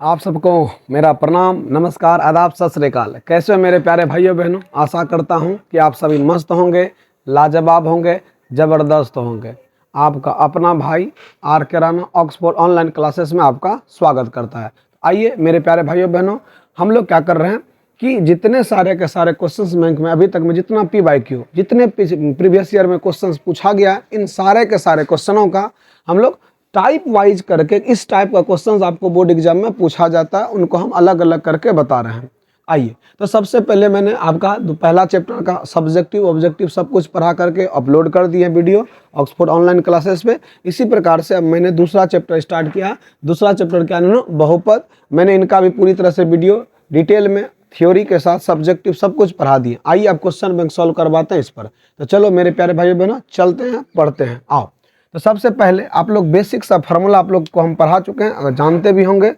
आप सबको मेरा प्रणाम, नमस्कार, आदाब, सत श्री अकाल। कैसे हो मेरे प्यारे भाइयों बहनों। आशा करता हूं कि आप सभी मस्त होंगे, लाजवाब होंगे, ज़बरदस्त होंगे। आपका अपना भाई आर के राणा ऑक्सफोर्ड ऑनलाइन क्लासेस में आपका स्वागत करता है। आइए मेरे प्यारे भाइयों बहनों, हम लोग क्या कर रहे हैं कि जितने सारे के सारे क्वेश्चंस बैंक में अभी तक में जितना PYQ जितने प्रीवियस ईयर में क्वेश्चंस पूछा गया, इन सारे के सारे क्वेश्चनों का हम लोग टाइप वाइज करके, इस टाइप का क्वेश्चंस आपको बोर्ड एग्जाम में पूछा जाता है, उनको हम अलग अलग करके बता रहे हैं। आइए, तो सबसे पहले मैंने आपका पहला चैप्टर का सब्जेक्टिव ऑब्जेक्टिव सब कुछ पढ़ा करके अपलोड कर दिए वीडियो ऑक्सफोर्ड ऑनलाइन क्लासेस पे। इसी प्रकार से अब मैंने दूसरा चैप्टर स्टार्ट किया। दूसरा चैप्टर क्या है, बहुपद। मैंने इनका भी पूरी तरह से वीडियो डिटेल में थ्योरी के साथ सब्जेक्टिव सब कुछ पढ़ा दिए। आइए आप क्वेश्चन बैंक सॉल्व करवाते हैं इस पर। तो चलो मेरे प्यारे भाइयों बहनों, चलते हैं, पढ़ते हैं। आओ, तो सबसे पहले आप लोग बेसिक सा फार्मूला आप लोग को हम पढ़ा चुके हैं, अगर जानते भी होंगे।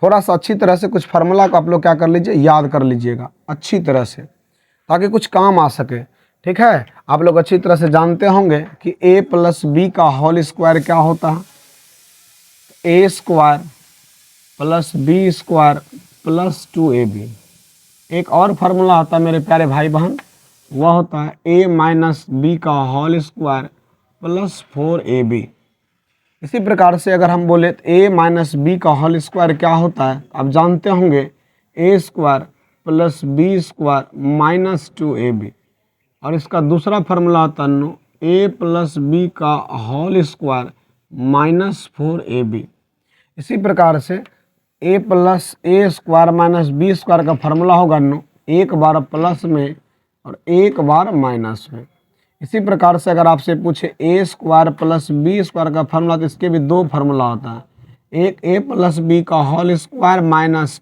थोड़ा सा अच्छी तरह से कुछ फार्मूला को आप लोग क्या कर लीजिए, याद कर लीजिएगा अच्छी तरह से, ताकि कुछ काम आ सके। ठीक है, आप लोग अच्छी तरह से जानते होंगे कि a + b का होल स्क्वायर क्या होता है। a² + b² + 2ab। एक और फार्मूला होता है मेरे प्यारे भाई बहन, वह होता है a - b का होल स्क्वायर + 4ab। इसी प्रकार से अगर हम बोले तो a - b का होल स्क्वायर क्या होता है, आप जानते होंगे a² + b² - 2ab। और इसका दूसरा फार्मूला होता है a + b का होल स्क्वायर - 4ab। इसी प्रकार से a + a² - b² का फार्मूला होगा एक बार प्लस में और एक बार माइनस में। इसी प्रकार से अगर आपसे पूछे a² + b² का फार्मूला, तो इसके भी दो फार्मूला होता है। एक a + b का होल स्क्वायर -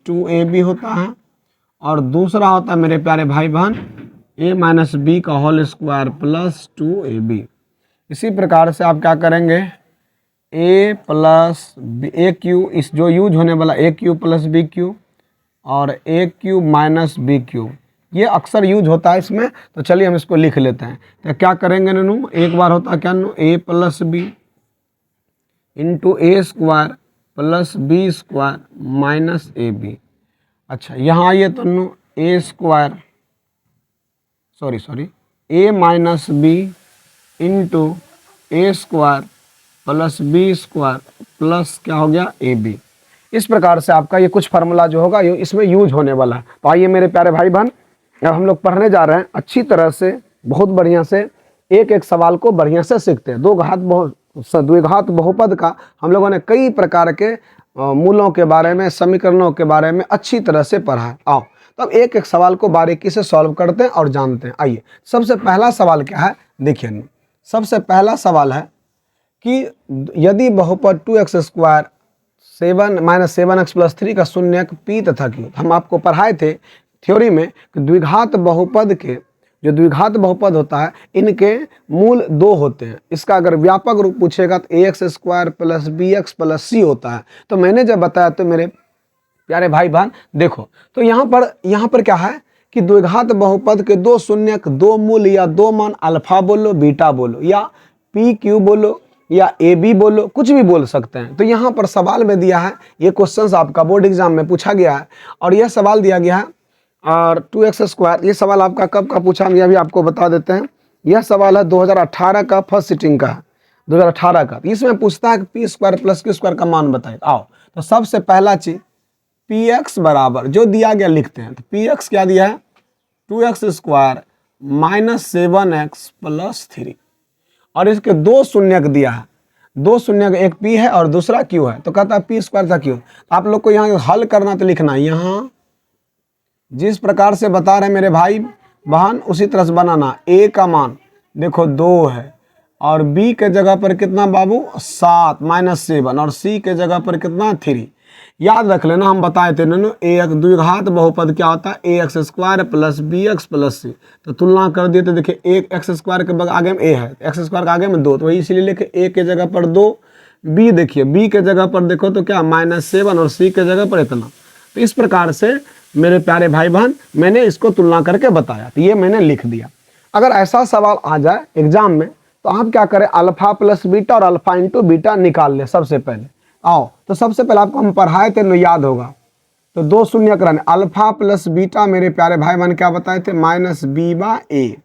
2ab होता है, और दूसरा होता है मेरे प्यारे भाई बहन a - b का होल स्क्वायर + 2ab। इसी प्रकार से आप क्या करेंगे, a + aq, इस जो यूज होने वाला aq + bq और aq - bq, ये अक्सर यूज होता है इसमें। तो चलिए हम इसको लिख लेते हैं। तो क्या करेंगे एक बार होता है क्या a + b × a² + b² - ab। अच्छा, यहाँ आइए तो a² sorry a - b × a² + b² plus क्या हो गया ab। इस प्रकार से आपका ये कुछ फार्मूला जो होगा ये इसमें यूज होने वाला है। तो आइए मेरे प्यारे भाई बहन, अब हम लोग पढ़ने जा रहे हैं अच्छी तरह से, बहुत बढ़िया से, एक एक सवाल को बढ़िया से सीखते हैं। द्विघात बहुपद का हम लोगों ने कई प्रकार के मूलों के बारे में, समीकरणों के बारे में अच्छी तरह से पढ़ा है। आओ तब एक एक सवाल को बारीकी से सॉल्व करते हैं और जानते हैं। आइए, सबसे पहला सवाल क्या है, देखिए। सबसे पहला सवाल है कि यदि बहुपद 2x² 7 - 7x + 3 का शून्यक p तथा q। हम आपको पढ़ाए थे थ्योरी में कि द्विघात बहुपद के, जो द्विघात बहुपद होता है, इनके मूल दो होते हैं। इसका अगर व्यापक रूप पूछेगा तो ax² + bx + c होता है। तो मैंने जब बताया तो मेरे प्यारे भाई बहन देखो, तो यहाँ पर क्या है कि द्विघात बहुपद के दो शून्यक, दो मूल या दो मान, अल्फा बोलो, बीटा बोलो, या PQ बोलो, या AB बोलो, कुछ भी बोल सकते हैं। तो यहाँ पर सवाल में दिया है, ये क्वेश्चंस आपका बोर्ड एग्जाम में पूछा गया है, और यह सवाल दिया गया है। और 2x², ये सवाल आपका कब का पूछा हम यह भी आपको बता देते हैं। यह सवाल है 2018 का, फर्स्ट सिटिंग का है, 2018 का। इसमें पूछता है कि p² + q² का मान बताए। आओ, तो सबसे पहला चीज px बराबर जो दिया गया लिखते हैं। तो px क्या दिया है, 2x² - 7x + 3, और इसके दो शून्यक दिया है। दो शून्यक, एक p है और दूसरा q है। तो कहता है p² था q। तो आप लोग को यहाँ हल करना तो लिखना है, यहाँ जिस प्रकार से बता रहे हैं मेरे भाई बहन उसी तरह से बनाना। a का मान देखो 2 है, और b के जगह पर कितना बाबू 7 - 7, और c के जगह पर कितना 3। याद रख लेना, हम बताए थे एक द्विघात बहुपद क्या होता है, ax² + bx + c। तो तुलना कर दिए तो देखिए एक x² के आगे में a है, x² के आगे में 2, तो वही इसलिए लिखे a के जगह पर 2, b देखिए b के जगह पर देखो तो क्या -7, और c के जगह पर इतना। तो इस प्रकार से मेरे प्यारे भाई बहन मैंने इसको तुलना करके बताया, तो ये मैंने लिख दिया। अगर ऐसा सवाल आ जाए एग्जाम में तो आप क्या करें, अल्फा + बीटा और अल्फा × बीटा निकाल ले सबसे पहले। आओ, तो सबसे पहले आपको हम पढ़ाए थे, याद होगा तो 2 शून्य कराने, अल्फा प्लस बीटा मेरे प्यारे भाई बहन क्या बताए थे, माइनस बी बाय ए।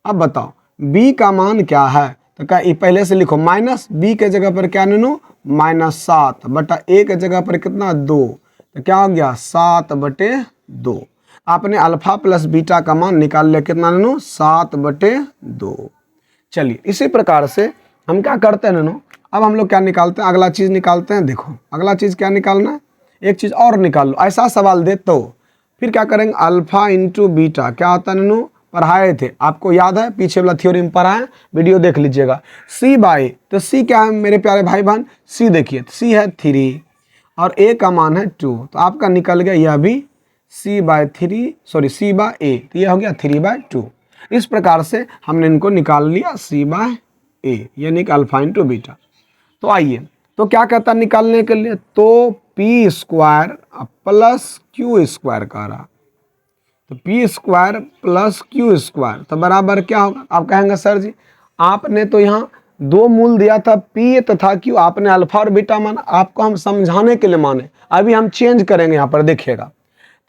अब बताओ b का मान क्या है, तो क्या पहले से लिखो, माइनस b के जगह पर क्या नूनू, -7 बटा a के जगह पर कितना 2, तो क्या हो गया 7/2। आपने अल्फा प्लस बीटा का मान निकाल लिया, कितना नूनू 7/2। चलिए इसी प्रकार से हम क्या करते हैं नूनू, अब हम लोग क्या निकालते हैं, अगला चीज़ निकालते हैं। देखो अगला चीज़ क्या निकालना है, एक चीज़ और निकाल लो, ऐसा सवाल दे तो फिर क्या करेंगे, अल्फा इंटू बीटा क्या होता है नूनू, पढ़ाए थे आपको याद है, पीछे वाला थ्योरी में पढ़ाए, वीडियो देख लीजिएगा। सी बाई, तो सी क्या है मेरे प्यारे भाई बहन, सी देखिए सी है 3 और ए का मान है 2, तो आपका निकल गया यह भी सी बाय ए, तो यह हो गया 3/2। इस प्रकार से हमने इनको निकाल लिया सी बाय ए, यानी कि अल्फा इंटू बीटा। तो आइए, तो क्या कहता है निकालने के लिए, तो P square plus Q square कह रहा, तो P square plus Q square तो बराबर क्या होगा। आप कहेंगे सर जी आपने तो यहाँ 2 मूल दिया था पी तथा क्यू, आपने अल्फा और बीटा माना, आपको हम समझाने के लिए माने, अभी हम चेंज करेंगे यहाँ पर देखिएगा।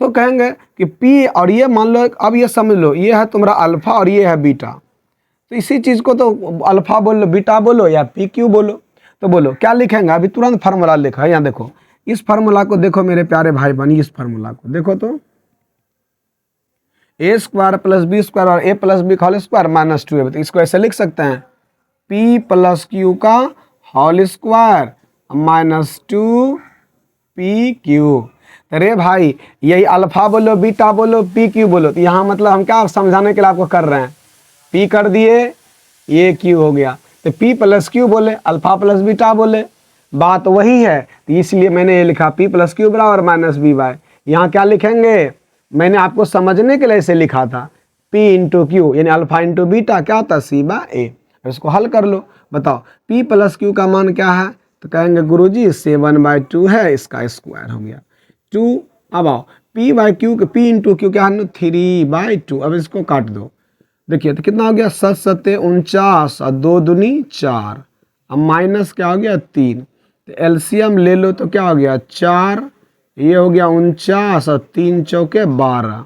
तो कहेंगे कि पी और ये मान लो, अब ये समझ लो ये है तुम्हारा अल्फा और ये है बीटा, तो इसी चीज़ को तो अल्फा बोलो, बीटा बोलो या पी क्यू बोलो, तो बोलो क्या लिखेंगे, अभी तुरंत फार्मूला लिखा है। यहाँ देखो इस फार्मूला को देखो मेरे प्यारे भाई बहन, इस फार्मूला को देखो, तो ए स्क्वायर प्लस बी स्क्वायर और ए प्लस बी का होल स्क्वायर -2a, तो इसको ऐसे लिख सकते हैं पी प्लस क्यू का होल स्क्वायर -2pq। अरे भाई यही अल्फा बोलो, बीटा बोलो, पी क्यू बोलो, तो यहाँ मतलब हम क्या समझाने के लिए आपको कर रहे हैं, पी कर दिए ये क्यू हो गया, तो पी प्लस क्यू बोले, अल्फा प्लस बीटा बोले, बात वही है, तो इसलिए मैंने ये लिखा पी प्लस क्यू बराबर -b/। यहाँ क्या लिखेंगे, मैंने आपको समझने के लिए इसे लिखा था P इंटू क्यू, यानी अल्फा इंटू बीटा क्या होता है C/A। इसको हल कर लो, बताओ P प्लस क्यू का मान क्या है, तो कहेंगे गुरुजी 7/2 है, इसका स्क्वायर हो गया 2। अब आओ P इंटू क्यू क्या है 3/2, अब इसको काट दो, देखिए तो कितना हो गया 7 7 49 और 2 दूनी 4, अब माइनस क्या हो गया 3, तो एलसीएम ले लो तो क्या हो गया 4, ये हो गया 49 और 3 चौके 12,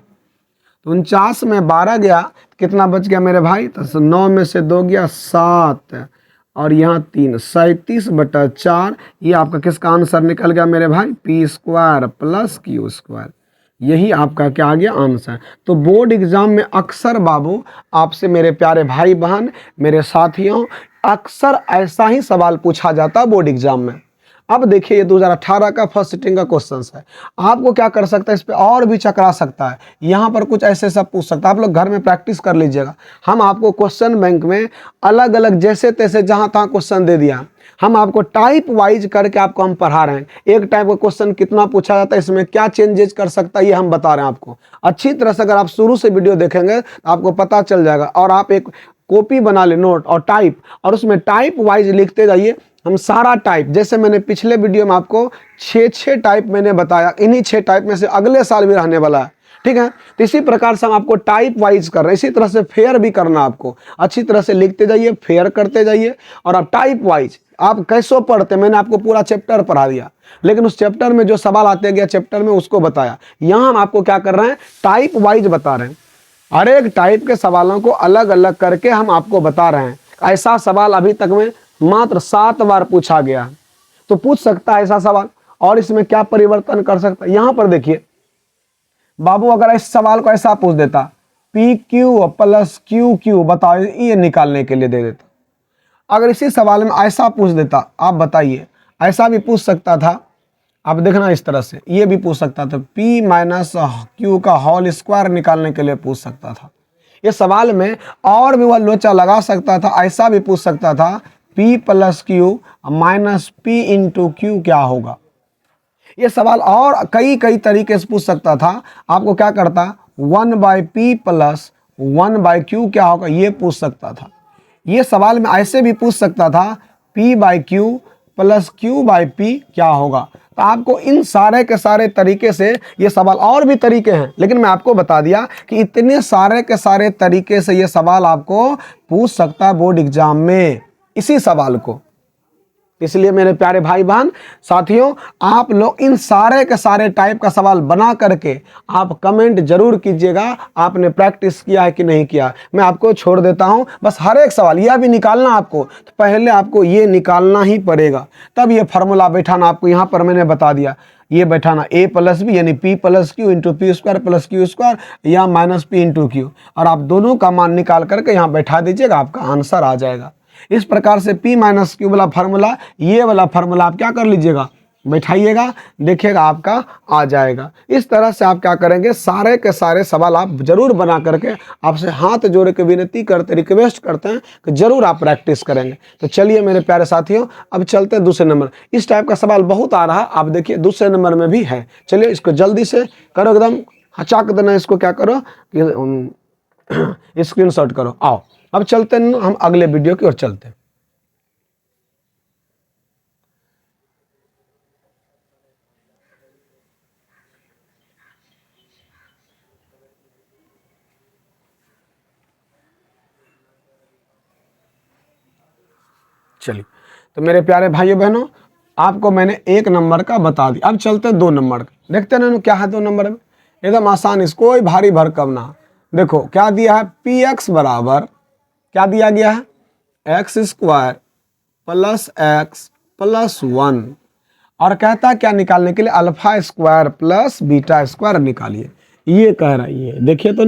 तो 49 में 12 गया, कितना बच गया मेरे भाई, तो 9 में से 2 गया 7 और यहाँ 3, 37/4। ये आपका किसका आंसर निकल गया मेरे भाई, P square plus Q square, यही आपका क्या आ गया आंसर। तो बोर्ड एग्जाम में अक्सर बाबू आपसे मेरे प्यारे भाई बहन मेरे साथियों अक्सर ऐसा ही सवाल पूछा जाता है बोर्ड एग्जाम में। अब देखिए ये 2018 का फर्स्ट सिटिंग का क्वेश्चन है, आपको क्या कर सकता है, इस पे और भी चकरा सकता है, यहाँ पर कुछ ऐसे सब पूछ सकता है, आप लोग घर में प्रैक्टिस कर लीजिएगा। हम आपको क्वेश्चन बैंक में अलग अलग जैसे तैसे जहाँ तहाँ क्वेश्चन दे दिया, हम आपको टाइप वाइज करके आपको हम पढ़ा रहे हैं, एक टाइप का क्वेश्चन कितना पूछा जाता है, इसमें क्या चेंजेस कर सकता है ये हम बता रहे हैं आपको। अच्छी तरह से अगर आप शुरू से वीडियो देखेंगे तो आपको पता चल जाएगा, और आप एक कॉपी बना ले नोट और टाइप, और उसमें टाइप वाइज लिखते जाइए। हम सारा टाइप, जैसे मैंने पिछले वीडियो में आपको 6 टाइप मैंने बताया, इन्हीं 6 टाइप में से अगले साल भी रहने वाला है, ठीक है। तो इसी प्रकार से हम आपको टाइप वाइज कर रहे हैं, इसी तरह से फेयर भी करना, आपको अच्छी तरह से लिखते जाइए, फेयर करते जाइए, और आप टाइप वाइज आप कैसो पढ़ते, मैंने आपको पूरा चैप्टर पढ़ा दिया, लेकिन उस चैप्टर में जो सवाल आते गया चैप्टर में उसको बताया। यहाँ हम आपको क्या कर रहे हैं, टाइप वाइज बता रहे हैं, हर एक टाइप के सवालों को अलग अलग करके हम आपको बता रहे हैं। ऐसा सवाल अभी तक में मात्र 7 बार पूछा गया, तो पूछ सकता है ऐसा सवाल, और इसमें क्या परिवर्तन कर सकता है। यहाँ पर देखिए बाबू, अगर इस सवाल को ऐसा पूछ देता P Q plus Q Q बताओ, ये निकालने के लिए दे देता। अगर इसी सवाल में ऐसा पूछ देता, आप बताइए, ऐसा भी पूछ सकता था, आप देखना इस तरह से ये भी पूछ सकता था, P माइनस क्यू का होल स्क्वायर निकालने के लिए पूछ सकता था। ये सवाल में और भी वह लोचा लगा सकता था, ऐसा भी पूछ सकता था P plus Q minus P into Q क्या होगा। ये सवाल और कई तरीके से पूछ सकता था। आपको क्या करता, 1/P प्लस 1/Q क्या होगा ये पूछ सकता था। ये सवाल में ऐसे भी पूछ सकता था P/Q प्लस Q/P क्या होगा। तो आपको इन सारे के सारे तरीके से ये सवाल, और भी तरीके हैं लेकिन मैं आपको बता दिया कि इतने सारे के सारे तरीके से ये सवाल आपको पूछ सकता है बोर्ड एग्जाम में। इसी सवाल को इसलिए मेरे प्यारे भाई बहन साथियों, आप लोग इन सारे के सारे टाइप का सवाल बना करके आप कमेंट जरूर कीजिएगा, आपने प्रैक्टिस किया है कि नहीं किया। मैं आपको छोड़ देता हूं, बस हर एक सवाल यह भी निकालना आपको, तो पहले आपको ये निकालना ही पड़ेगा, तब ये फार्मूला बैठाना आपको यहाँ पर मैंने बता दिया। ये बैठाना a प्लस बी यानी p plus Q into P square plus Q square या माइनस पी इंटू क्यू, और आप दोनों का मान निकाल करके यहाँ बैठा दीजिएगा, आपका आंसर आ जाएगा। इस प्रकार से p माइनस क्यू वाला फार्मूला, ये वाला फार्मूला आप क्या कर लीजिएगा, बैठाइएगा, देखिएगा आपका आ जाएगा। इस तरह से आप क्या करेंगे, सारे के सारे सवाल आप जरूर बना करके, आपसे हाथ जोड़ के विनती करते, रिक्वेस्ट करते हैं कि जरूर आप प्रैक्टिस करेंगे। तो चलिए मेरे प्यारे साथियों, अब चलते हैं दूसरे नंबर। इस टाइप का सवाल बहुत आ रहा है, आप देखिए दूसरे नंबर में भी है। चलिए इसको जल्दी से करो, एकदम हचाक देना, इसको क्या करो, स्क्रीनशॉट करो। आओ अब चलते हैं हम अगले वीडियो की ओर चलते हैं। चलिए, तो मेरे प्यारे भाइयों बहनों, आपको मैंने एक नंबर का बता दिया, अब चलते हैं 2 नंबर का। देखते हैं ना क्या है 2 नंबर में, एकदम आसान, इसको कोई भारी भरकम ना। देखो क्या दिया है, पी एक्स बराबर क्या दिया गया है, x square plus x plus 1, और कहता क्या निकालने के लिए, alpha square plus beta square निकालिए। ये कह रहा है, ये देखिए तो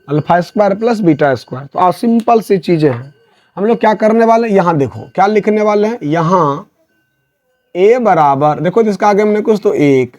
alpha square plus beta square. तो सिंपल सी चीजें हैं, हम लोग क्या करने वाले हैं, यहाँ देखो क्या लिखने वाले हैं, यहाँ a बराबर, देखो जिसका आगे हमने कुछ तो 1,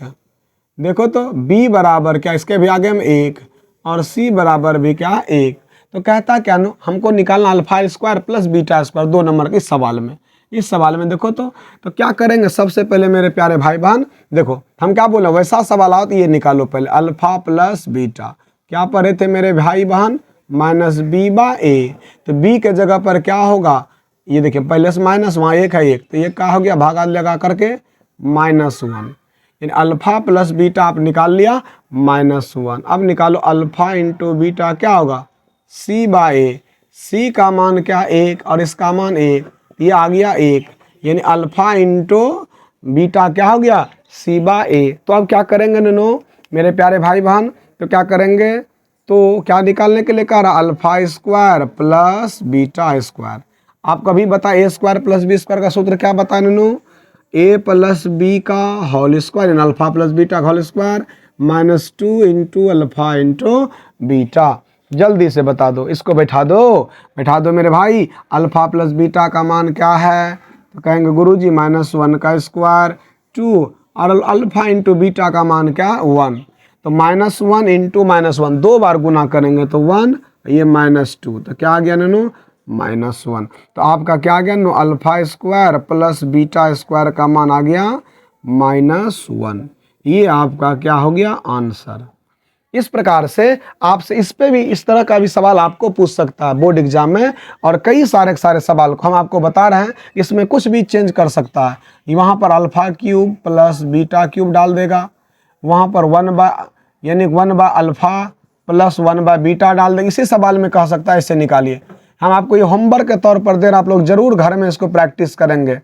देखो तो b बराबर क्या, इसके भी आगे हम 1, और c बराबर भी क्या 1। तो कहता क्या हमको निकालना alpha square plus beta square 2 number के सवाल में। इस सवाल में देखो तो क्या करेंगे, सबसे पहले मेरे प्यारे भाई बहन देखो, हम क्या बोले, वैसा सवाल आओ तो ये निकालो पहले, अल्फा प्लस बीटा क्या पढ़े थे मेरे भाई बहन, माइनस बी बा ए। तो बी के जगह पर क्या होगा, ये देखिए पहले से माइनस, वहाँ 1 है 1, तो ये क्या हो गया, भागा लगा करके -1, यानी अल्फा प्लस बीटा आप निकाल लिया -1। अब निकालो अल्फा इंटू बीटा क्या होगा, सी बा ए, सी का मान क्या 1 और इसका मान 1, ये आ गया 1, यानी अल्फा इंटू बीटा क्या हो गया, सी बा ए। तो अब क्या करेंगे ननो मेरे प्यारे भाई बहन, तो क्या करेंगे, तो क्या निकालने के लिए कह रहा, alpha square plus beta square. आप कभी बता A square plus B square का सूत्र क्या बता ननू, ए प्लस बी का होल स्क्वायर इन अल्फा प्लस बीटा का whole square -2 into alpha into beta. जल्दी से बता दो, इसको बैठा दो मेरे भाई। अल्फा प्लस बीटा का मान क्या है, तो कहेंगे गुरुजी -1 का स्क्वायर 2, और अल्फा इंटू बीटा का मान क्या 1। तो -1 इंटू -1 2 बार गुना करेंगे तो 1, ये -2, तो क्या आ गया ननू -1। तो आपका क्या आ गया no, alpha square plus beta square का मान आ गया -1। ये आपका क्या हो गया आंसर। इस प्रकार से आपसे इस पे भी, इस तरह का भी सवाल आपको पूछ सकता है बोर्ड एग्जाम में, और कई सारे सवाल को हम आपको बता रहे हैं, इसमें कुछ भी चेंज कर सकता है। वहाँ पर alpha cube plus beta cube डाल देगा, वहाँ पर 1 अल्फा प्लस 1 बीटा डाल देंगे। इसी सवाल में कह सकता है इससे निकालिए। हम आपको ये होमवर्क के तौर पर दे रहे हैं, आप लोग जरूर घर में इसको प्रैक्टिस करेंगे।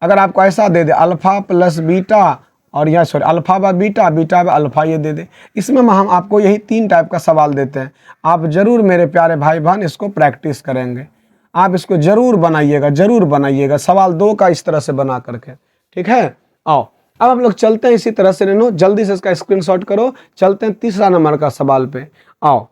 अगर आपको ऐसा दे दे अल्फा प्लस बीटा, और यहाँ सॉरी अल्फा बा बीटा, बीटा बा अल्फा, ये दे दे, इसमें हम आपको यही 3 टाइप का सवाल देते हैं। आप जरूर मेरे प्यारे भाई बहन इसको प्रैक्टिस करेंगे, आप इसको जरूर बनाइएगा सवाल 2 का इस तरह से बना करके, ठीक है। आओ अब हम लोग चलते हैं इसी तरह से, नैनो जल्दी से इसका स्क्रीनशॉट करो, चलते हैं तीसरा नंबर का सवाल पे। आओ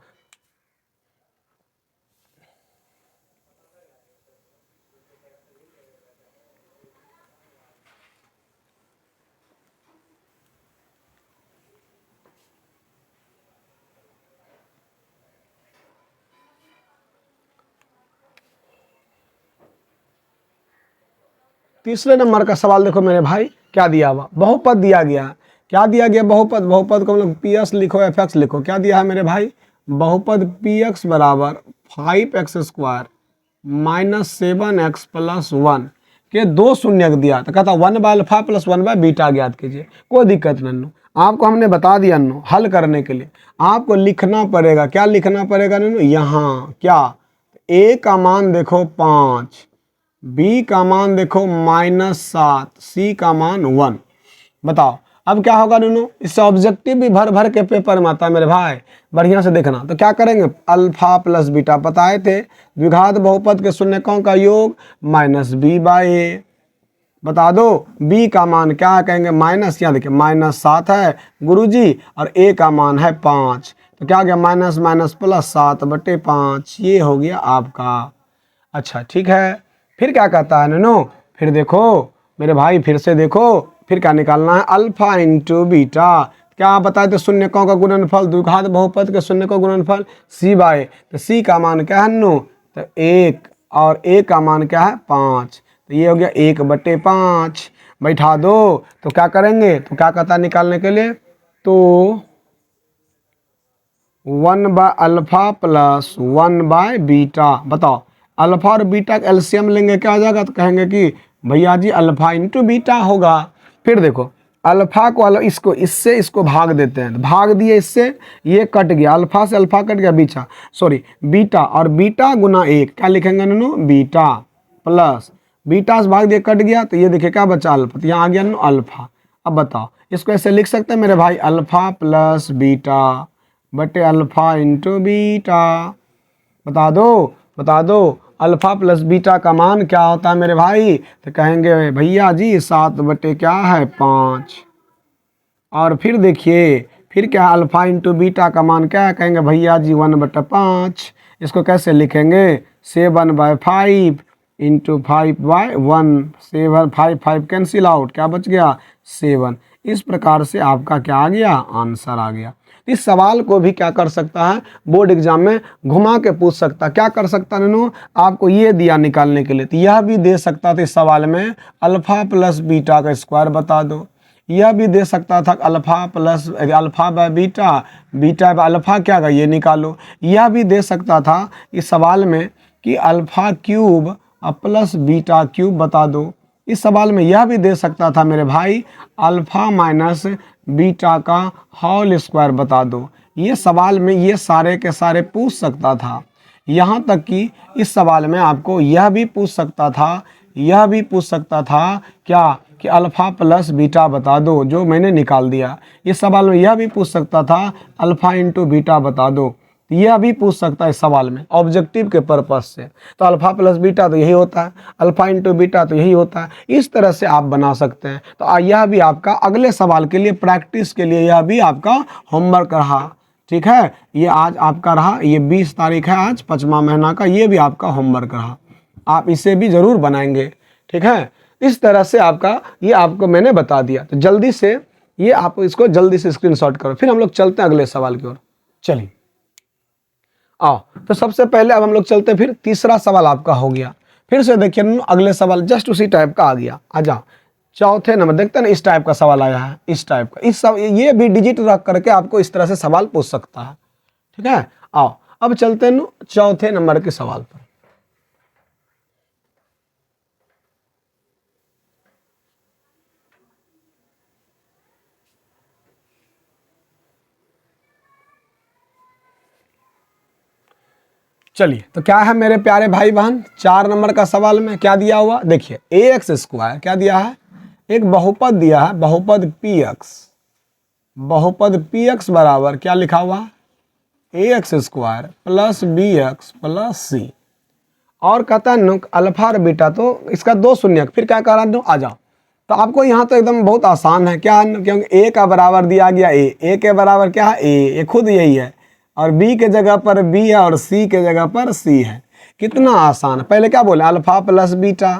तीसरे नंबर का सवाल देखो मेरे भाई, क्या दिया हुआ, बहुपद दिया गया। क्या दिया गया, बहुपद को हम लोग पी एक्स लिखो एफ एक्स लिखो। क्या दिया है मेरे भाई, बहुपद पी एक्स बराबर 5x स्क्वायर -7x प्लस 1 के 2 शून्यक दिया। तो कहता 1 by alpha plus 1 by beta ज्ञात कीजिए। कोई दिक्कत नहीं, आपको हमने बता दिया नो, हल करने के लिए आपको लिखना पड़ेगा। क्या लिखना पड़ेगा नन्नू, यहाँ क्या, ए का मान देखो 5, बी का मान देखो -7, सी का मान 1। बताओ अब क्या होगा दोनों, इससे ऑब्जेक्टिव भी भर भर के पेपर में आता है मेरे भाई, बढ़िया से देखना। तो क्या करेंगे, अल्फा प्लस बीटा बताए थे, द्विघात बहुपद के शून्यकों का योग -b/a। बता दो b का मान क्या कहेंगे, माइनस, यहाँ देखिए -7 है गुरुजी और a का मान है 5, तो क्या हो गया माइनस माइनस प्लस 7/5, ये हो गया आपका। अच्छा ठीक है, फिर क्या कहता है नैनो, फिर देखो मेरे भाई, फिर से देखो, फिर क्या निकालना है, अल्फा इंटू बीटा। क्या आप बताए थे शून्यकों का गुणनफल, द्विघात बहुपद के शून्य का गुणनफल c/a, तो c का मान क्या है नो, तो 1 और a का मान क्या है 5, तो ये हो गया 1/5। बैठा दो, तो क्या करेंगे, तो क्या कहता है निकालने के लिए, तो 1/अल्फा प्लस 1/बीटा। बताओ अल्फा और बीटा का एलसीएम लेंगे क्या आ जाएगा, तो कहेंगे कि भैया जी अल्फा इंटू बीटा होगा। फिर देखो अल्फा को इसको इससे इसको भाग देते हैं, भाग दिए इससे, ये कट गया, अल्फा से अल्फा कट गया, बीटा और बीटा गुना 1, क्या लिखेंगे नो, बीटा प्लस बीटा से भाग दिए कट गया, तो ये देखिए क्या बचा अल्फा, तो यहाँ आ गया नो अल्फा। अब बताओ इसको ऐसे लिख सकते हैं मेरे भाई, अल्फा प्लस बीटा बटे अल्फा इंटू बीटा। बता दो अल्फा प्लस बीटा का मान क्या होता है मेरे भाई, तो कहेंगे भैया जी 7/5। और फिर देखिए फिर क्या, अल्फा इंटू बीटा का मान क्या है, कहेंगे भैया जी 1/5। इसको कैसे लिखेंगे, 7/5 इंटू 5/1, 7 5 5 कैंसिल आउट, क्या बच गया 7। इस प्रकार से आपका क्या आ गया, आंसर आ गया। इस सवाल को भी क्या कर सकता है, बोर्ड एग्जाम में घुमा के पूछ सकता है। क्या कर सकता है नैनो, आपको ये दिया निकालने के लिए, तो यह भी दे सकता था इस सवाल में, अल्फा प्लस बीटा का स्क्वायर बता दो। यह भी दे सकता था alpha plus alpha by beta, beta by alpha क्या का ये निकालो। यह भी दे सकता था इस सवाल में कि alpha cube plus beta cube बता दो। इस सवाल में यह भी दे सकता था मेरे भाई, अल्फा माइनस बीटा का होल स्क्वायर बता दो। ये सवाल में ये सारे के सारे पूछ सकता था। यहाँ तक कि इस सवाल में आपको यह भी पूछ सकता था, यह भी पूछ सकता था क्या, कि अल्फ़ा प्लस बीटा बता दो, जो मैंने निकाल दिया। इस सवाल में यह भी पूछ सकता था अल्फ़ा इंटू बीटा बता दो, यह भी पूछ सकता है इस सवाल में ऑब्जेक्टिव के पर्पस से। तो अल्फ़ा प्लस बीटा तो यही होता है, अल्फ़ा इंटू बीटा तो यही होता है। इस तरह से आप बना सकते हैं। तो यह भी आपका अगले सवाल के लिए प्रैक्टिस के लिए यह भी आपका होमवर्क रहा। ठीक है, ये आज आपका रहा, ये 20 तारीख है आज 5वां महीना का, ये भी आपका होमवर्क रहा। आप इसे भी ज़रूर बनाएंगे। ठीक है, इस तरह से आपका ये आपको मैंने बता दिया। तो जल्दी से ये आप इसको जल्दी से स्क्रीनशॉट करो, फिर हम लोग चलते हैं अगले सवाल की ओर। चलिए आओ, तो सबसे पहले अब हम लोग चलते हैं, फिर तीसरा सवाल आपका हो गया। फिर से देखिए अगले सवाल जस्ट उसी टाइप का आ गया। आ जाओ चौथे नंबर, देखते हैं ना इस टाइप का सवाल आया है, इस टाइप का। इस सब ये भी डिजिट रख करके आपको इस तरह से सवाल पूछ सकता है। ठीक है, आओ अब चलते हैं चौथे नंबर के सवाल पर। चलिए, तो क्या है मेरे प्यारे भाई बहन, 4 नंबर का सवाल में क्या दिया हुआ, देखिए ax स्क्वायर क्या दिया है, एक बहुपद दिया है, बहुपद px बराबर क्या लिखा हुआ है, ax square plus bx plus C. और कहता है अल्फा और बीटा, तो इसका 2 शून्य, फिर क्या कह रहा है, आ जाओ। तो आपको यहाँ तो एकदम बहुत आसान है, क्या है, क्योंकि a का बराबर दिया गया a के बराबर क्या है a खुद यही है, और b के जगह पर b है और c के जगह पर c है। कितना आसान है। पहले क्या बोले, अल्फा प्लस बीटा,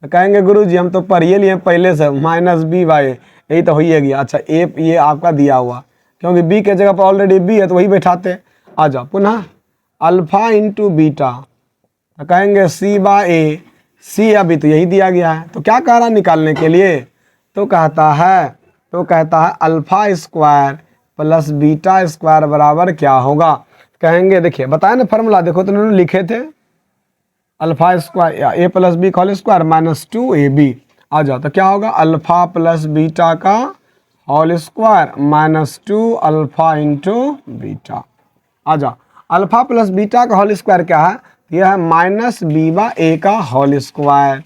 तो कहेंगे गुरुजी हम तो पढ़ लिए पहले से, माइनस बी बाई, यही तो हो ही गया। अच्छा ये आपका दिया हुआ, क्योंकि b के जगह पर ऑलरेडी b है तो वही बैठाते। आ जाओ पुनः अल्फा इंटू बीटा, तो कहेंगे c/a, c अभी तो यही दिया गया है। तो क्या कह रहा निकालने के लिए, तो कहता है alpha square plus beta square बराबर क्या होगा। कहेंगे देखिए बताए ना फॉर्मूला, देखो तो उन्होंने लिखे थे alpha square a plus B whole square minus 2ab। आ जाओ, तो क्या होगा, अल्फा प्लस बीटा का whole square minus 2 alpha into beta. आ जाओ, अल्फा प्लस बीटा का होल स्क्वायर क्या है, यह है माइनस बी बाय ए का होल स्क्वायर।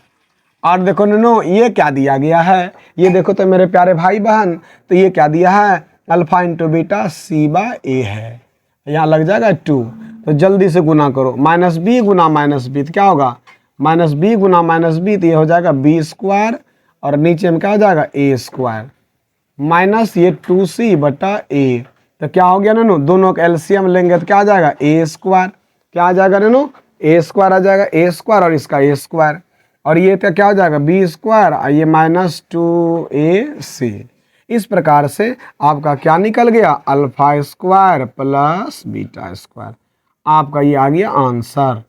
और देखो नो ये क्या दिया गया है, ये देखो तो मेरे प्यारे भाई बहन, तो ये क्या दिया है, अल्फा इंटू बीटा सी बाय ए है। यहाँ लग जाएगा 2, तो जल्दी से गुना करो, माइनस बी गुना माइनस बी तो क्या होगा, माइनस बी गुना माइनस बी तो ये हो जाएगा बी स्क्वायर, और नीचे में क्या हो जाएगा ए स्क्वायर, माइनस ये 2c बटा ए, तो क्या हो गया नो, दोनों का एलसीएम लेंगे तो क्या आ जाएगा ए स्क्वायर, क्या आ जाएगा नो, ए स्क्वायर आ जाएगा, ए स्क्वायर और इसका ए स्क्वायर, और ये तो क्या हो जाएगा बी स्क्वायर, और ये माइनस 2ac। इस प्रकार से आपका क्या निकल गया, alpha square plus beta square. आपका ये आ गया आंसर,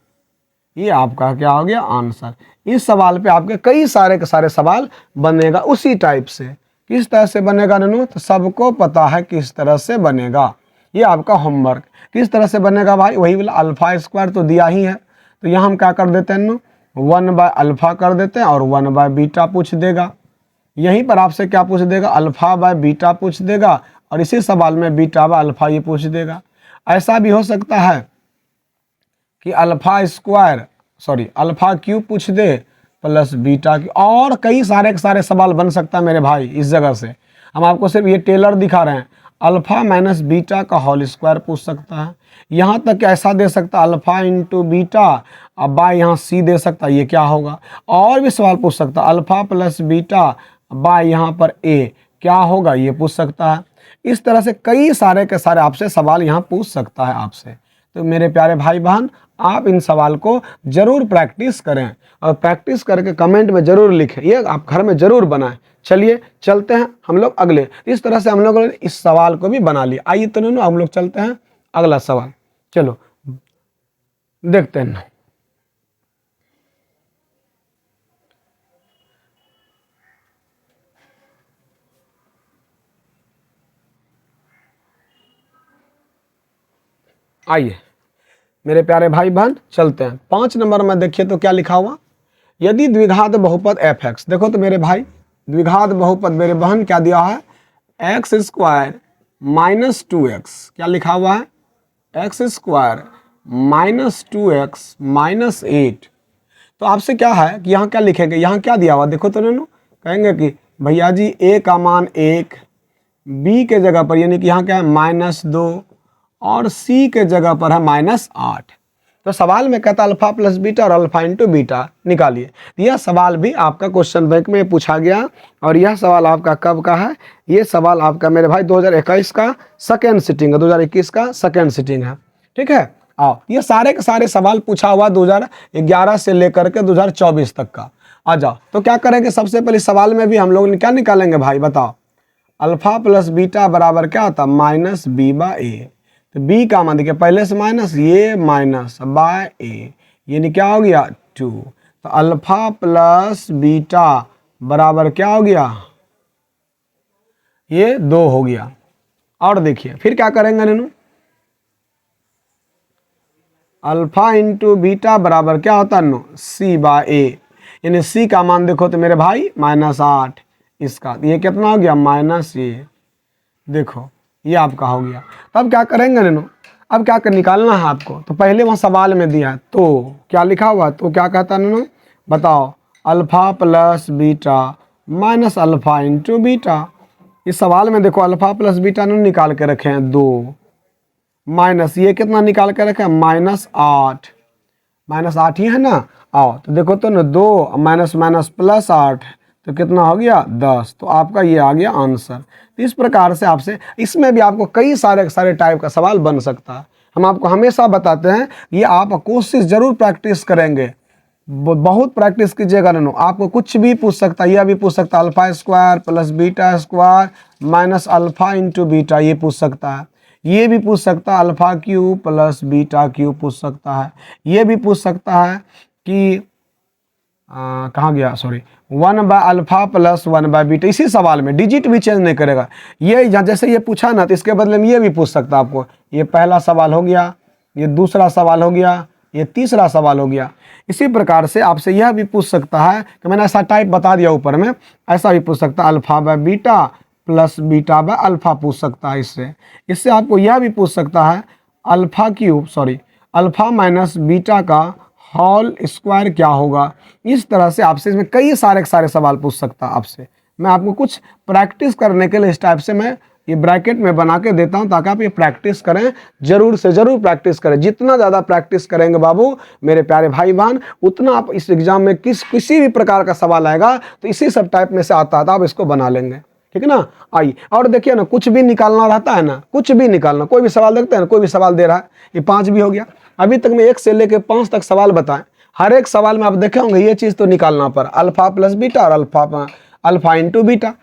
ये आपका क्या हो गया आंसर। इस सवाल पे आपके कई सारे के सारे सवाल बनेगा उसी टाइप से। किस तरह से बनेगा ननू, तो सबको पता है किस तरह से बनेगा, ये आपका होमवर्क। किस तरह से बनेगा भाई, वही वाला अल्फा स्क्वायर तो दिया ही है, तो यहाँ हम क्या कर देते हैं नू, 1 बाय अल्फा कर देते हैं और 1 बाय बीटा पूछ देगा। यहीं पर आपसे क्या पूछ देगा, अल्फा बाय बीटा पूछ देगा, और इसी सवाल में बीटा बाय अल्फा ये पूछ देगा। ऐसा भी हो सकता है कि अल्फा स्क्वायर अल्फा क्यूब पूछ दे प्लस बीटा की, और कई सारे के सारे सवाल बन सकता है मेरे भाई। इस जगह से हम आपको सिर्फ ये टेलर दिखा रहे हैं, अल्फा माइनस बीटा का होल स्क्वायर पूछ सकता है, यहाँ तक ऐसा दे सकता है अल्फा इंटू बीटा, अब बाय यहाँ सी दे सकता है, ये क्या होगा। और भी सवाल पूछ सकता है अल्फा प्लस बीटा बाय यहाँ पर ए क्या होगा, ये पूछ सकता है। इस तरह से कई सारे के सारे आपसे सवाल यहाँ पूछ सकता है आपसे। तो मेरे प्यारे भाई बहन, आप इन सवाल को जरूर प्रैक्टिस करें, और प्रैक्टिस करके कमेंट में जरूर लिखें, ये आप घर में जरूर बनाएं। चलिए चलते हैं हम लोग अगले। इस तरह से हम लोगों ने इस सवाल को भी बना लिया। आइए तो नहीं, हम लोग चलते हैं अगला सवाल, चलो देखते हैं। आइए मेरे प्यारे भाई बहन, चलते हैं 5 नंबर में। देखिए तो क्या लिखा हुआ, यदि द्विघात बहुपद एफ एक्स, देखो तो मेरे भाई द्विघात बहुपद मेरे बहन क्या दिया है, एक्स स्क्वायर माइनस 2x, क्या लिखा हुआ है, x square minus 2x minus 8। तो आपसे क्या है कि यहाँ क्या लिखेंगे, यहाँ क्या दिया हुआ देखो तो नैनो, कहेंगे कि भैया जी a का मान 1, b के जगह पर यानी कि यहाँ क्या है -2, और c के जगह पर है -8। तो सवाल में कहता अल्फा प्लस बीटा और अल्फा इंटू बीटा निकालिए। यह सवाल भी आपका क्वेश्चन बैंक में पूछा गया, और यह सवाल आपका कब का है, ये सवाल आपका मेरे भाई 2021 का सेकेंड सिटिंग है, 2021 का सेकेंड सिटिंग है। ठीक है, आओ ये सारे के सारे सवाल पूछा हुआ 2011 से लेकर के 2024 तक का। आ जाओ तो क्या करेंगे, सबसे पहले सवाल में भी हम लोग क्या निकालेंगे भाई बताओ, अल्फा प्लस बीटा बराबर क्या होता है माइनस बी बाय ए। तो b का मान देखिए पहले से माइनस, ये माइनस बाय ए, यानी क्या हो गया 2। तो अल्फा प्लस बीटा बराबर क्या हो गया, ये 2 हो गया। और देखिए फिर क्या करेंगे नैनू, अल्फा इंटू बीटा बराबर क्या होता है नो, c बाय ए, यानी c का मान देखो तो मेरे भाई -8, इसका ये कितना हो गया माइनस ये, देखो ये आपका हो गया। तब क्या करेंगे नैनो, अब क्या कर निकालना है आपको, तो पहले वहाँ सवाल में दिया है तो क्या लिखा हुआ, तो क्या कहता है नैनो बताओ, alpha plus beta minus alpha into beta. इस सवाल में देखो अल्फा प्लस बीटा ने निकाल के रखे हैं 2, माइनस ये कितना निकाल के रखे हैं -8, -8 ही है ना। आओ तो देखो तो ना 2 माइनस माइनस प्लस 8 तो कितना हो गया 10। तो आपका ये आ गया आंसर। तो इस प्रकार से आपसे इसमें भी आपको कई सारे टाइप का सवाल बन सकता है। हम आपको हमेशा बताते हैं ये आप कोशिश जरूर प्रैक्टिस करेंगे, बहुत प्रैक्टिस कीजिएगा नैनो, आपको कुछ भी पूछ सकता है। यह भी पूछ सकता है alpha square plus beta square minus alpha into beta, ये पूछ सकता है। ये भी पूछ सकता है alpha cube plus beta cube पूछ सकता है। ये भी पूछ सकता है कि कहाँ गया, sorry 1 by alpha plus 1 by beta. इसी सवाल में डिजिट भी चेंज नहीं करेगा, ये जैसे ये पूछा ना तो इसके बदले में ये भी पूछ सकता है आपको। ये पहला सवाल हो गया, ये दूसरा सवाल हो गया, ये तीसरा सवाल हो गया। इसी प्रकार से आपसे यह भी पूछ सकता है कि मैंने ऐसा टाइप बता दिया ऊपर में, ऐसा भी पूछ सकता है alpha by beta plus beta by alpha पूछ सकता है। इससे आपको यह भी पूछ सकता है alpha cube, sorry alpha minus beta का होल स्क्वायर क्या होगा। इस तरह से आपसे इसमें कई सारे सवाल पूछ सकता है आपसे। मैं आपको कुछ प्रैक्टिस करने के लिए इस टाइप से मैं ये ब्रैकेट में बना के देता हूं ताकि आप ये प्रैक्टिस करें, जरूर से जरूर प्रैक्टिस करें। जितना ज़्यादा प्रैक्टिस करेंगे बाबू मेरे प्यारे भाई बहन, उतना आप इस एग्जाम में किसी भी प्रकार का सवाल आएगा तो इसी सब टाइप में से आता है, तो आप इसको बना लेंगे। ठीक है ना। आइए और देखिए ना, कुछ भी निकालना रहता है ना, कुछ भी निकालना, कोई भी सवाल देखते हैं ना, कोई भी सवाल दे रहा है, ये 5 भी हो गया। अभी तक मैं 1 से लेकर 5 तक सवाल बताएं, हर एक सवाल में आप देखे होंगे ये चीज़ तो निकालना पर अल्फा प्लस बीटा और अल्फा इंटू बीटा।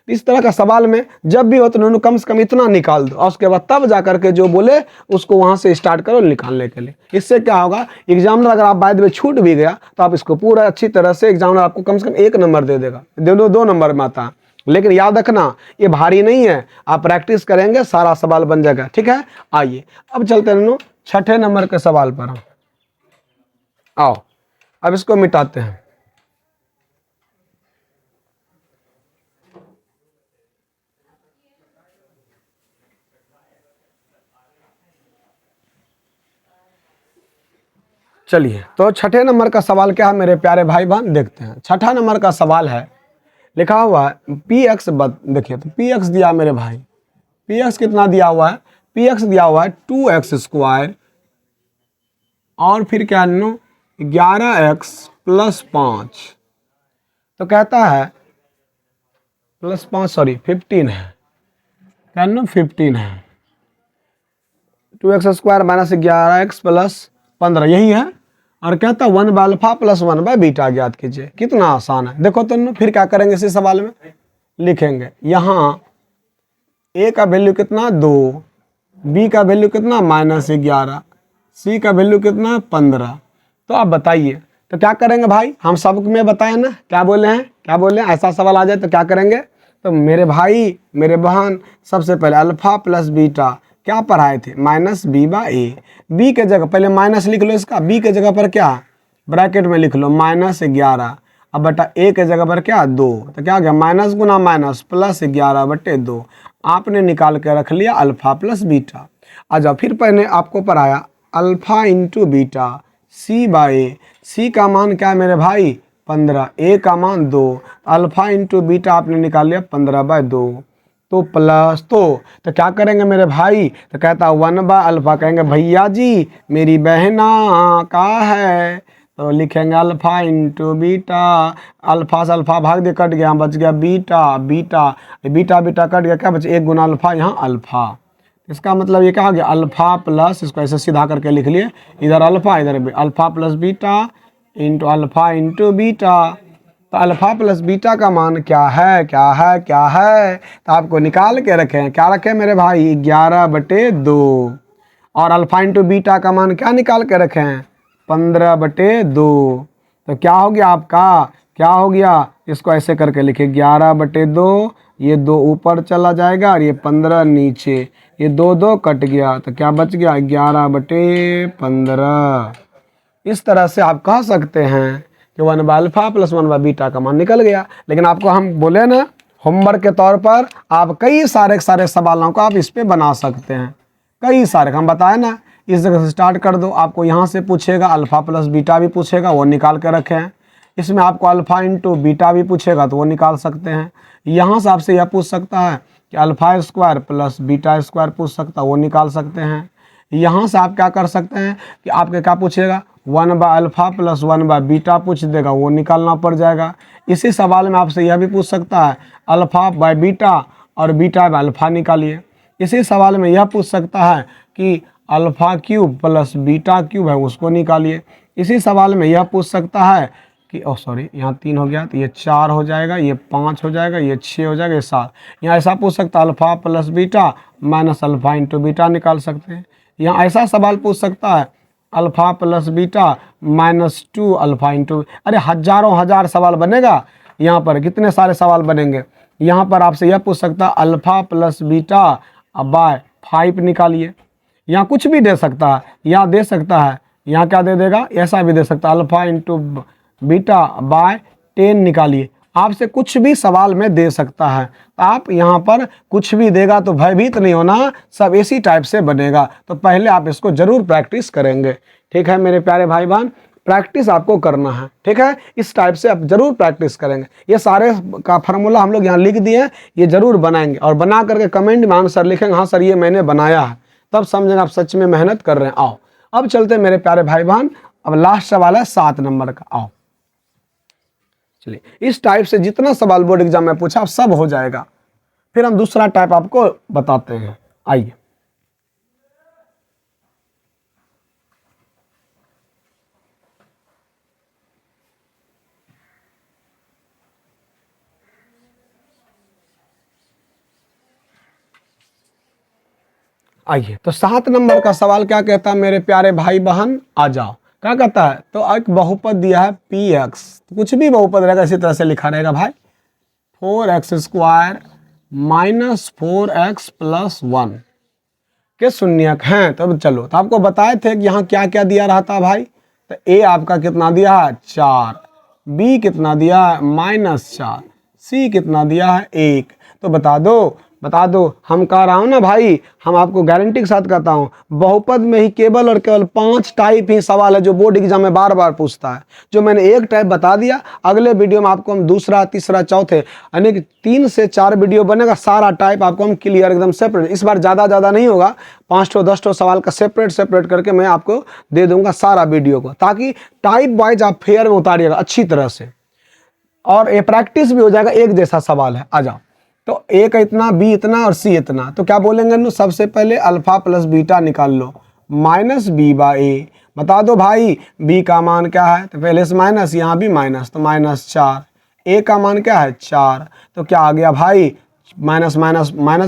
इस तरह का सवाल में जब भी हो तो उन्होंने कम से कम इतना निकाल दो और उसके बाद तब जा करके जो बोले उसको वहां से स्टार्ट करो निकालने के लिए। इससे क्या होगा, एग्जामिनर अगर आप बाद में छूट भी गया तो आप इसको पूरा अच्छी तरह से, एग्जामिनर आपको कम से कम 1 नंबर दे देगा, दो नंबर में आता है। लेकिन याद रखना ये भारी नहीं है, आप प्रैक्टिस करेंगे सारा सवाल बन जाएगा। ठीक है। आइए अब चलते हैं 6ठे नंबर के सवाल पर हम। आओ अब इसको मिटाते हैं। चलिए तो 6ठे नंबर का सवाल क्या है मेरे प्यारे भाई बहन, देखते हैं। 6ठा नंबर का सवाल है, लिखा हुआ है पी एक्स। देखिए तो पी एक्स दिया मेरे भाई, पी एक्स कितना दिया हुआ है, पी एक्स दिया हुआ है 2x स्क्वायर और फिर क्या 11x प्लस 5। तो कहता है प्लस 5 सॉरी 15 है, क्या 15 है। 2x square minus 11x plus 15 यही है। और कहता है 1 by alpha plus 1 by beta ज्ञात कीजिए। कितना आसान है। देखो तो फिर क्या करेंगे, इसी सवाल में लिखेंगे यहाँ a का वैल्यू कितना 2, b का वैल्यू कितना -11, c का वैल्यू कितना 15। तो आप बताइए तो क्या करेंगे भाई, हम सब में बताएं ना, क्या बोले हैं, क्या बोले हैं, ऐसा सवाल आ जाए तो क्या करेंगे। तो मेरे भाई मेरे बहन सबसे पहले अल्फा प्लस बीटा क्या पढ़ाए थे, -b/a। b के जगह पहले माइनस लिख लो इसका, b के जगह पर क्या ब्रैकेट में लिख लो -11, अब बटा a के जगह पर क्या 2। तो क्या हो गया माइनस गुना माइनस प्लस 11/2। आपने निकाल के रख लिया अल्फा प्लस बीटा। अच्छा फिर पहले आपको पढ़ाया alpha into beta c/a। c का मान क्या है मेरे भाई 15, a का मान 2, अल्फा इंटू बीटा आपने निकाल लिया 15/2। तो प्लस तो क्या करेंगे मेरे भाई, तो कहता 1 बाय अल्फा, कहेंगे भैया जी मेरी बहना का है, तो लिखेंगे अल्फा इंटू बीटा। अल्फा से अल्फा भाग दे कट गया, बच गया beta, beta beta beta cut गया, क्या बचे 1 गुना अल्फा, यहाँ अल्फा। इसका मतलब ये क्या हो गया अल्फा प्लस, इसको ऐसे सीधा करके लिख लिए, इधर अल्फा इधर alpha plus beta into alpha into beta. तो अल्फा प्लस बीटा का मान क्या है, क्या है, क्या है, तो आपको निकाल के रखें, क्या रखें मेरे भाई 11/2। और अल्फा इंटू बीटा का मान क्या निकाल के रखें 15/2। तो क्या हो गया आपका, क्या हो गया, इसको ऐसे करके लिखे 11/2, ये 2 ऊपर चला जाएगा और ये 15 नीचे, ये 2 कट गया, तो क्या बच गया 11/15। इस तरह से आप कह सकते हैं कि 1 by alpha plus 1 by beta का मान निकल गया। लेकिन आपको हम बोले ना होमवर्क के तौर पर आप कई सारे सवालों को आप इस पे बना सकते हैं, कई सारे हम बताए ना। इस जगह से स्टार्ट कर दो, आपको यहाँ से पूछेगा अल्फा प्लस बीटा भी पूछेगा, वो निकाल के रखे हैं। इसमें आपको अल्फा इंटू बीटा भी पूछेगा तो वो निकाल सकते हैं। यहाँ से आपसे यह पूछ सकता है कि alpha square plus beta square पूछ सकता है, वो निकाल सकते हैं। यहाँ से आप क्या कर सकते हैं कि आपके क्या पूछेगा 1 by alpha plus 1 by beta पूछ देगा, वो निकालना पड़ जाएगा। इसी सवाल में आपसे यह भी पूछ सकता है अल्फा बाय बीटा और बीटा बाय अल्फा निकालिए। इसी सवाल में यह पूछ सकता है कि alpha cube plus beta cube है, उसको निकालिए। इसी सवाल में यह पूछ सकता है कि सॉरी यहाँ 3 हो गया, तो ये 4 हो जाएगा, ये 5 हो जाएगा, ये 6 हो जाएगा, ये 7। यहाँ ऐसा पूछ सकता है alpha plus beta minus alpha into beta निकाल सकते हैं। यहाँ ऐसा सवाल पूछ सकता है alpha plus beta -2 alpha into, अरे हजारों हजार सवाल बनेगा। यहाँ पर कितने सारे सवाल बनेंगे। यहाँ पर आपसे यह पूछ सकता है अल्फा प्लस बीटा बाय 5 निकालिए। यहाँ कुछ भी दे सकता है, यहाँ दे सकता है, यहाँ क्या दे देगा, ऐसा भी दे सकता है अल्फा इंटू बीटा बाय 10 निकालिए। आपसे कुछ भी सवाल में दे सकता है, तो आप यहाँ पर कुछ भी देगा तो भयभीत नहीं होना, सब इसी टाइप से बनेगा। तो पहले आप इसको जरूर प्रैक्टिस करेंगे। ठीक है मेरे प्यारे भाई बहन, प्रैक्टिस आपको करना है, ठीक है। इस टाइप से आप जरूर प्रैक्टिस करेंगे। ये सारे का फार्मूला हम लोग यहाँ लिख दिए हैं, ये जरूर बनाएंगे और बना करके कमेंट में आंसर लिखेंगे, हाँ सर ये मैंने बनाया है, तब समझेंगे आप सच में मेहनत कर रहे हैं। आओ अब चलते हैं मेरे प्यारे भाई बहन, अब लास्ट सवाल है 7 नंबर का। आओ चलिए, इस टाइप से जितना सवाल बोर्ड एग्जाम में पूछा सब हो जाएगा, फिर हम दूसरा टाइप आपको बताते हैं। आइए आइए, तो 7 नंबर का सवाल क्या कहता है मेरे प्यारे भाई बहन, आ जाओ। क्या कहता है, तो एक बहुपद दिया है पी एक्स, कुछ भी बहुपद रहेगा इसी तरह से लिखा रहेगा भाई, 4x² माइनस 4x प्लस 1 के शून्यक हैं। तो चलो, तो आपको बताए थे कि यहाँ क्या क्या दिया रहा था भाई, तो ए आपका कितना दिया है 4, बी कितना दिया है -4, सी कितना दिया है 1। तो बता दो, हम कह रहा हूँ ना भाई, हम आपको गारंटी के साथ कहता हूँ, बहुपद में ही केवल और केवल 5 टाइप ही सवाल है जो बोर्ड एग्जाम में बार बार पूछता है। जो मैंने एक टाइप बता दिया, अगले वीडियो में आपको हम दूसरा, तीसरा, चौथे यानी कि 3 से 4 वीडियो बनेगा, सारा टाइप आपको हम क्लियर एकदम सेपरेट, इस बार ज़्यादा नहीं होगा, 5 10 सवाल का सेपरेट करके मैं आपको दे दूंगा सारा वीडियो को, ताकि टाइप वाइज आप फेयर में उतारिएगा अच्छी तरह से, और ये प्रैक्टिस भी हो जाएगा। एक जैसा सवाल है, आ जाओ। तो ए का इतना, बी इतना और सी इतना, तो क्या बोलेंगे नो, सबसे पहले अल्फा प्लस बीटा निकाल लो, -b/a। बता दो भाई बी का मान क्या है, तो पहले से माइनस, यहाँ भी माइनस, तो -4। ए का मान क्या है 4, तो क्या आ गया भाई, माइनस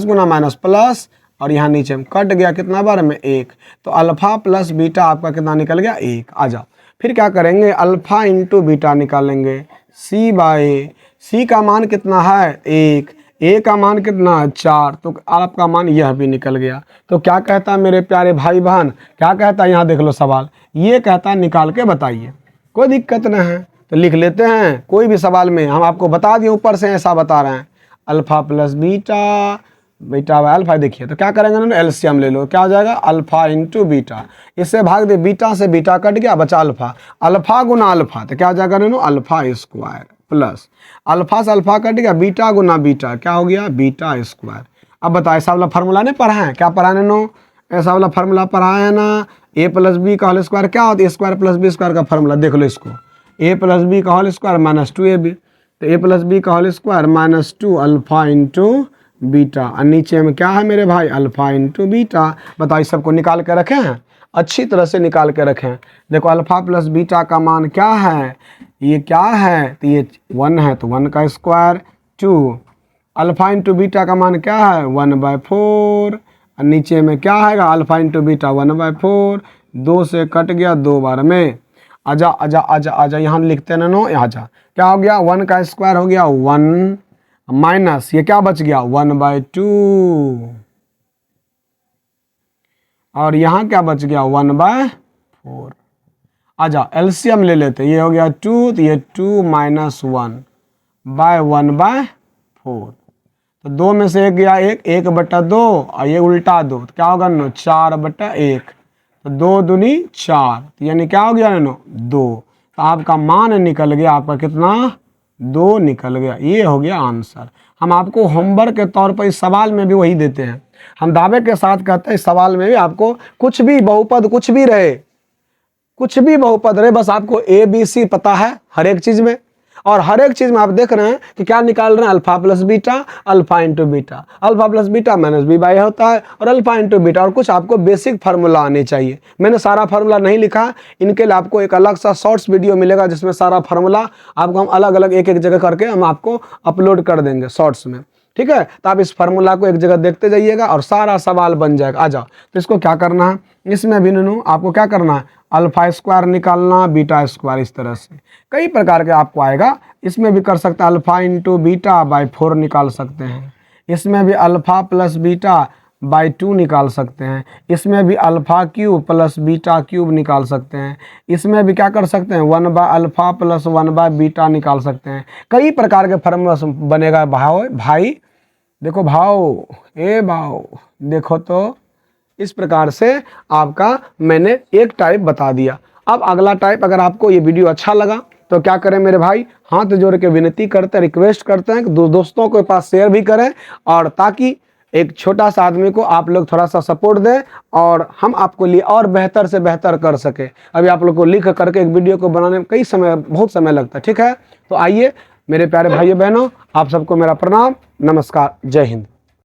गुना माइनस प्लस, और यहाँ नीचे में कट गया कितना बार में 1, तो अल्फा प्लस बीटा आपका कितना निकल गया 1। आ जाओ, फिर क्या करेंगे, अल्फा इंटू बीटा निकालेंगे, c/a। सी का मान कितना है 1, ए का मान कितना है 4, तो आपका मान यह भी निकल गया। तो क्या कहता है मेरे प्यारे भाई बहन, क्या कहता है, यहाँ देख लो सवाल, ये कहता है निकाल के बताइए, कोई दिक्कत नहीं है, तो लिख लेते हैं। कोई भी सवाल में हम आपको बता दिए, ऊपर से ऐसा बता रहे हैं, alpha plus beta by alpha. देखिए तो क्या करेंगे ना, एलसीएम ले लो, क्या हो जाएगा, अल्फा इंटू बीटा, इससे भाग दे, बीटा से बीटा कट गया, बचा अल्फा, अल्फा गुना अल्फा, तो क्या हो जाएगा ना, अल्फा स्क्वायर प्लस अल्फा से अल्फा कट गया, बीटा गुना बीटा क्या हो गया, बीटा स्क्वायर। अब बताओ, ऐसा वाला फार्मूला नहीं पढ़ा है, क्या पढ़ाने नो, ऐसा वाला फार्मूला पढ़ा है ना, ए प्लस बी का होल स्क्वायर क्या होता है, स्क्वायर प्लस बी स्क्वायर का फार्मूला देख लो इसको, ए प्लस बी का होल स्क्वायर -2ab, तो ए प्लस बी का whole square -2 alpha into beta, और नीचे में क्या है मेरे भाई, अल्फा इंटू बीटा। बताओ, इस सबको निकाल के रखे हैं, अच्छी तरह से निकाल के रखें। देखो अल्फा प्लस बीटा का मान क्या है, ये क्या है, तो ये 1 है, तो 1 का स्क्वायर 2, अल्फा इंटू बीटा का मान क्या है 1/4, और नीचे में क्या है अल्फा इंटू बीटा 1/4, 2 से कट गया 2 बार में, आजा यहाँ लिखते हैं नो, यहाँ जा, क्या हो गया 1 का स्क्वायर हो गया 1 माइनस ये क्या बच गया 1/2, और यहाँ क्या बच गया 1/4। आ जाओ एलसीएम ले लेते, ये हो गया 2, तो ये 2 - 1/1/4, तो 2 में से 1 गया 1/2, और ये उल्टा 2, तो क्या होगा नो 4/1, तो 2 दूनी 4, तो यानी क्या हो गया नो 2, तो आपका मान निकल गया, आपका कितना 2 निकल गया। ये हो गया आंसर। हम आपको होमवर्क के तौर पर इस सवाल में भी वही देते हैं, हम दावे के साथ कहते हैं इस सवाल में भी आपको कुछ भी बहुपद कुछ भी बहुपद रहे, बस आपको ABC पता है हर एक चीज में, और हर एक चीज में आप देख रहे हैं कि क्या निकाल रहे हैं, alpha plus beta, alpha into beta, alpha plus beta -b/a होता है, और अल्फा इंटू बीटा, और कुछ आपको बेसिक फार्मूला आने चाहिए। मैंने सारा फार्मूला नहीं लिखा, इनके लिए आपको एक अलग सा शॉर्ट्स वीडियो मिलेगा जिसमें सारा फार्मूला आपको हम अलग अलग एक जगह करके हम आपको अपलोड कर देंगे शॉर्ट्स में, ठीक है। तो आप इस फार्मूला को एक जगह देखते जाइएगा और सारा सवाल बन जाएगा। आ जाओ, तो इसको क्या करना है, इसमें भी नू आपको क्या करना है, अल्फा स्क्वायर निकालना, बीटा स्क्वायर, इस तरह से कई प्रकार के आपको आएगा। इसमें भी कर सकते हैं, अल्फा इंटू बीटा बाई 4 निकाल सकते हैं, इसमें भी अल्फा प्लस बीटा बाई 2 निकाल सकते हैं, इसमें भी alpha cube plus beta cube निकाल सकते हैं, इसमें भी क्या कर सकते हैं 1/अल्फा प्लस 1/बीटा निकाल सकते हैं। कई प्रकार के फार्मूला बनेगा भाई देखो भाव देखो, तो इस प्रकार से आपका मैंने एक टाइप बता दिया। अब अगला टाइप, अगर आपको ये वीडियो अच्छा लगा तो क्या करें मेरे भाई, हाथ जोड़ के विनती करते हैं, रिक्वेस्ट करते हैं कि दोस्तों के पास शेयर भी करें, और ताकि एक छोटा सा आदमी को आप लोग थोड़ा सा सपोर्ट दें और हम आपको लिए और बेहतर से बेहतर कर सके। अभी आप लोग को लिख करके एक वीडियो को बनाने में बहुत समय लगता है, ठीक है। तो आइए मेरे प्यारे भाइयों बहनों, आप सबको मेरा प्रणाम, नमस्कार, जय हिंद।